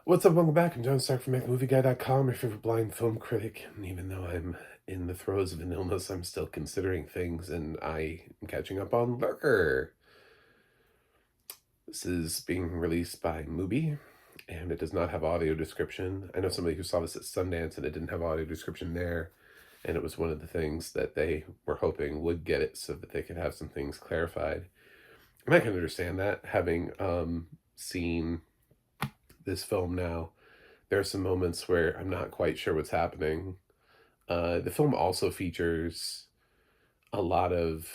What's up, welcome back. I'm John Stark from MakeTheMovieGuy.com, your favorite blind film critic. And even though I'm in the throes of an illness, I'm still considering things, and I am catching up on Lurker. This is being released by Mubi, and it does not have audio description. I know somebody who saw this at Sundance, and it didn't have audio description there, and it was one of the things that they were hoping would get it so that they could have some things clarified. And I can understand that, having seen this film now. There are some moments where I'm not quite sure what's happening. The film also features a lot of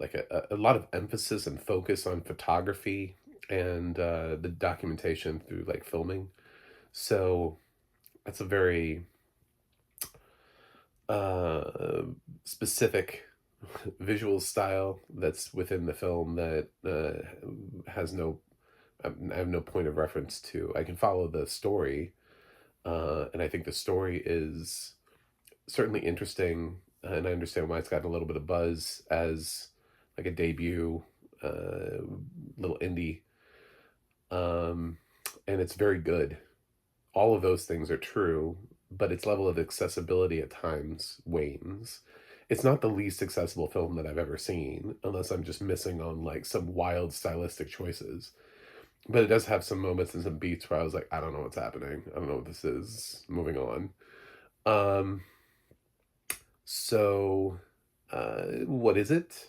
a lot of emphasis and focus on photography and the documentation through like filming. So that's a very uh, specific visual style that's within the film that has no I have no point of reference to. I can follow the story, and I think the story is certainly interesting, and I understand why it's gotten a little bit of buzz as like a debut little indie, um, and it's very good. All of those things are true, but its level of accessibility at times wanes. It's not the least accessible film that I've ever seen, unless I'm just missing on like some wild stylistic choices. But it does have some moments and some beats where I was like, I don't know what's happening. I don't know what this is. Moving on. Um, so, what is it?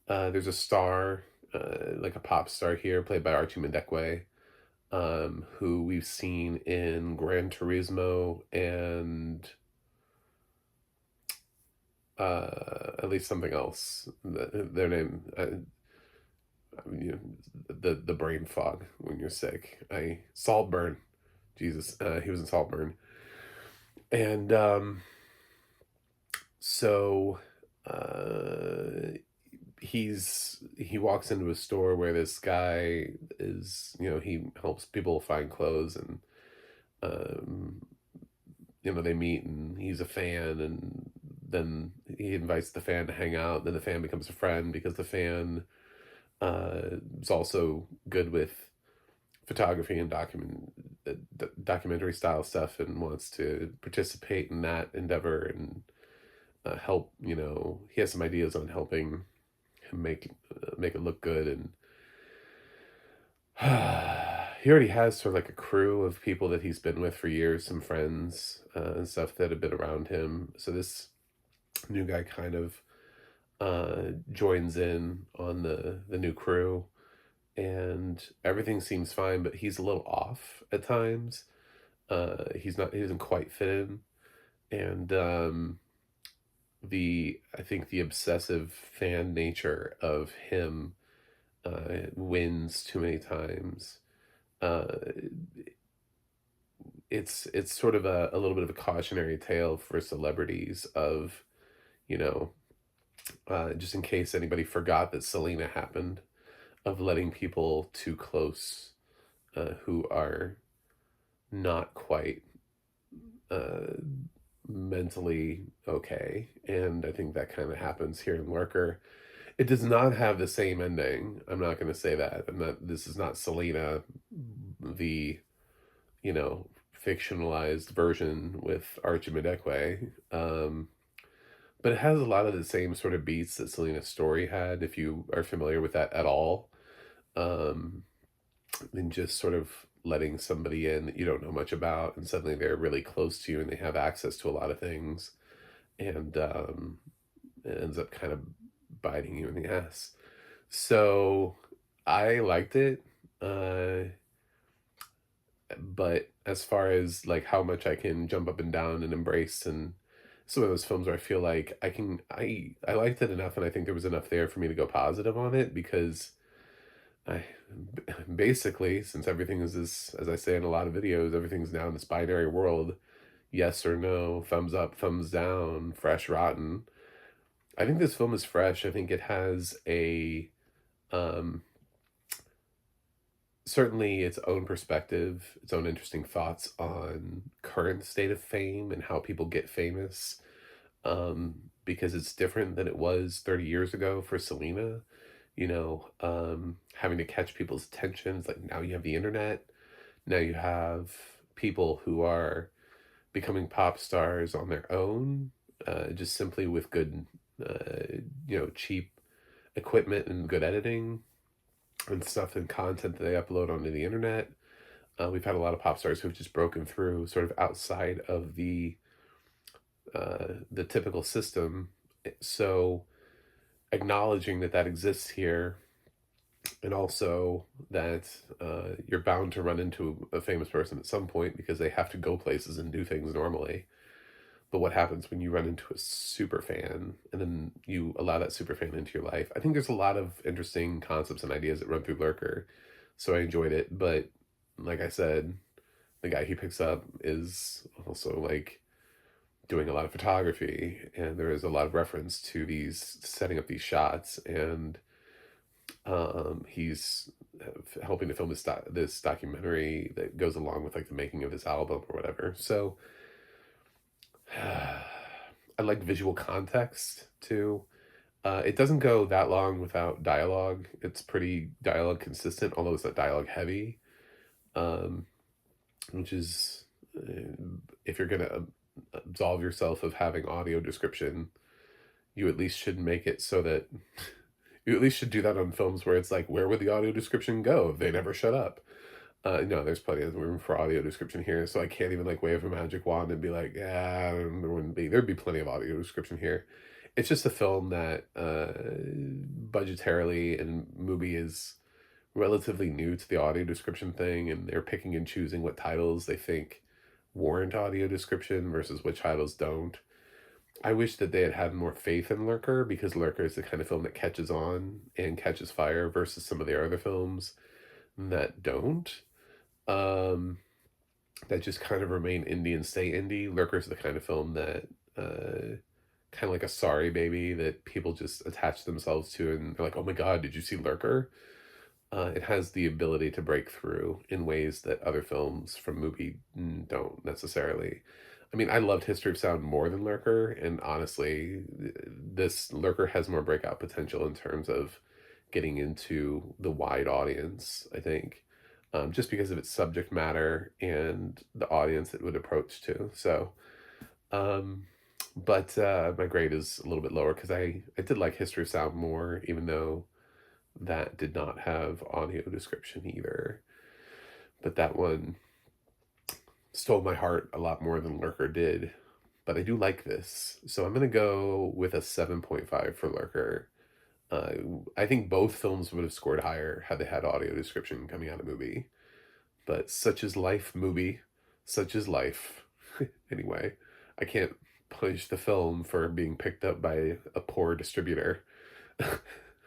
There's a star, like a pop star here, played by Archie Madekwe, who we've seen in Gran Turismo and at least something else. Their name, you know, the brain fog when you're sick. Saltburn. Jesus, he was in Saltburn. And so he walks into a store where this guy is, he helps people find clothes, and um they meet, and he's a fan, and then he invites the fan to hang out. Then the fan becomes a friend because the fan is also good with photography and documentary style stuff, and wants to participate in that endeavor and help. He has some ideas on helping him make it look good, and he already has sort of like a crew of people that he's been with for years, some friends and stuff that have been around him. So this new guy kind of joins in on the new crew, and everything seems fine, but he's a little off at times. He doesn't quite fit in, and I think the obsessive fan nature of him wins too many times. Uh, it's sort of a little bit of a cautionary tale for celebrities of, you know, just in case anybody forgot that Selena happened, of letting people too close who are not quite uh, mentally okay. And I think that kind of happens here in Lurker. It does not have the same ending. I'm not going to say that. This is not Selena, the, you know, fictionalized version with Archie Madekwe. But it has a lot of the same sort of beats that Selena's story had, if you are familiar with that at all. Um, and just sort of letting somebody in that you don't know much about, and suddenly they're really close to you and they have access to a lot of things, and it ends up kind of biting you in the ass. So I liked it, but as far as like how much I can jump up and down and embrace, and some of those films where I feel like I liked it enough, and I think there was enough there for me to go positive on it, because I basically, since everything is this, as I say in a lot of videos, everything's now in this binary world, yes or no, thumbs up, thumbs down, fresh, rotten. I think this film is fresh. I think it has um, certainly its own perspective, its own interesting thoughts on current state of fame and how people get famous, because it's different than it was 30 years ago for Selena. Having to catch people's attentions. Like, now you have the internet. Now you have people who are becoming pop stars on their own, just simply with good, cheap equipment and good editing and stuff and content that they upload onto the internet. We've had a lot of pop stars who've just broken through sort of outside of the typical system. So acknowledging that that exists here, and also that you're bound to run into a famous person at some point because they have to go places and do things normally. But what happens when you run into a super fan and then you allow that super fan into your life? I think there's a lot of interesting concepts and ideas that run through Lurker. So I enjoyed it. But like I said, the guy he picks up is also like doing a lot of photography, and there is a lot of reference to these setting up these shots, and he's helping to film this documentary that goes along with like the making of his album or whatever. So I like visual context too. It doesn't go that long without dialogue. It's pretty dialogue consistent, although it's not dialogue heavy, um, which is if you're gonna absolve yourself of having audio description, you at least should make it so that you at least should do that on films where it's like, where would the audio description go if they never shut up? No, there's plenty of room for audio description here, so I can't even like wave a magic wand and be like, yeah, there wouldn't be. There'd be plenty of audio description here. It's just a film that budgetarily and Mubi is relatively new to the audio description thing, and they're picking and choosing what titles they think warrant audio description versus which titles don't. I wish that they had had more faith in Lurker, because Lurker is the kind of film that catches on and catches fire versus some of their other films that don't. Um, that just kind of remain indie and stay indie. Lurker's the kind of film that kind of like a Sorry Baby that people just attach themselves to, and they're like, oh my god, did you see Lurker? It has the ability to break through in ways that other films from Mubi don't necessarily. I mean, I loved History of Sound more than Lurker, and honestly, this Lurker has more breakout potential in terms of getting into the wide audience, I think, just because of its subject matter and the audience it would approach to. So, um, but my grade is a little bit lower because I did like History of Sound more, even though that did not have audio description either. But that one stole my heart a lot more than Lurker did. But I do like this. So I'm going to go with a 7.5 for Lurker. I think both films would have scored higher had they had audio description coming out of Mubi. But such is life, Mubi. Such is life. Anyway, I can't punish the film for being picked up by a poor distributor.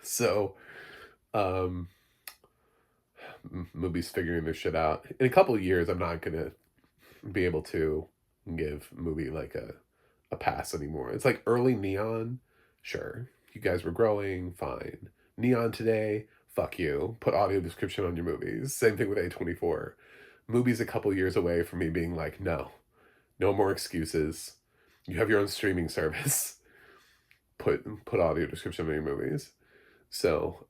So, um, Mubi's figuring their shit out. In a couple of years, I'm not gonna be able to give Mubi like a pass anymore. It's like early Neon, sure. You guys were growing, fine. Neon today, fuck you. Put audio description on your movies. Same thing with A24. Mubi's a couple years away from me being like, no, no more excuses. You have your own streaming service. Put audio description on your movies. So,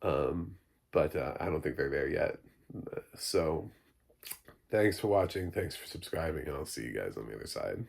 but I don't think they're there yet. So, thanks for watching. Thanks for subscribing, and I'll see you guys on the other side.